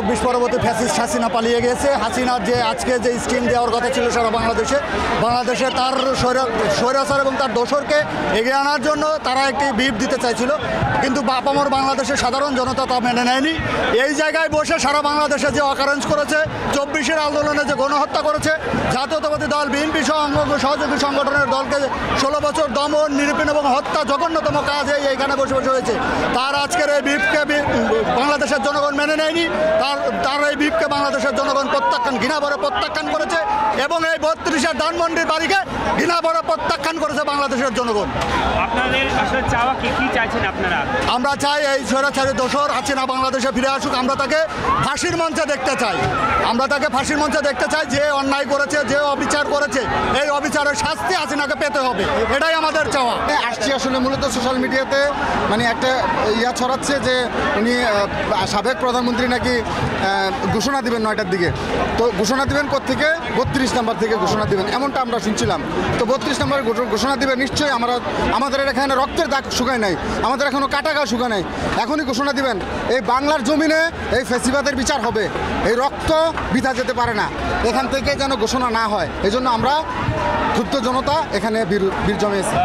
2024 পরবর্তী ফ্যাসিস্ট হাসিনা পালিয়ে গেছে। হাসিনার যে আজকে যে স্কিম দেওয়ার কথা ছিল সারা বাংলাদেশে তার স্বৈরাচার এবং তার দোসরকে এগিয়ে আনার জন্য তারা একটি ভিপ দিতে চাইছিল, কিন্তু আপামর বাংলাদেশের সাধারণ জনতা তা মেনে নেয়নি। এই জায়গায় বসে সারা বাংলাদেশে যে অকারেন্স করেছে, 24-এর আন্দোলনে যে গণহত্যা করেছে, জাতীয়তাবাদী দল বিএনপি সহ সহযোগী সংগঠনের দলকে 16 বছর দমন, নির্যাতন এবং হত্যা জঘন্যতম কাজ এইখানে বসে বসে হয়েছে। তার আজকের এই ভিপকে বাংলাদেশের জনগণ মেনে নেয়নি। তার এই ভিপকে বাংলাদেশের জনগণ ঘৃণাভরে প্রত্যাখ্যান করেছে এবং এই 32-এর ধানমন্ডির বাড়িকে ঘৃণাভরে প্রত্যাখ্যান করেছে বাংলাদেশের জনগণ। আপনাদের আসলে চাওয়া কি চাইছেন আপনারা? আমরা চাই এই স্বৈরাচারী দোসর হাসিনা বাংলাদেশে ফিরে আসুক। আমরা তাকে ফাঁসির মঞ্চে দেখতে চাই। যে অন্যায় করেছে, যে অবিচার করেছে, এই অবিচারের শাস্তি হাসিনাকে পেতে হবে, এটাই আমাদের চাওয়া। আসছি আসলে মূলত সোশ্যাল মিডিয়াতে মানে একটা ছড়াচ্ছে যে উনি সাবেক প্রধানমন্ত্রী নাকি ঘোষণা দিবেন 9টার দিকে। তো ঘোষণা দিবেন কোত্থেকে? 32 নম্বর থেকে ঘোষণা দিবেন, এমনটা আমরা শুনছিলাম। তো 32 নম্বর ঘোষণা দিবেন নিশ্চয়ই। আমাদের এখানে রক্তের দাগ শুকায় নাই, আমাদের এখনও কাটা গা শুকায় নাই। এখনই ঘোষণা দিবেন। এই বাংলার জমিনে এই ফ্যাসিবাদের বিচার হবে। এই রক্ত বৃথা যেতে পারে না, এখান থেকে যেন ঘোষণা না হয়। এই জন্য আমরা ক্ষুব্ধ জনতা এখানে বীর জমিয়েছি।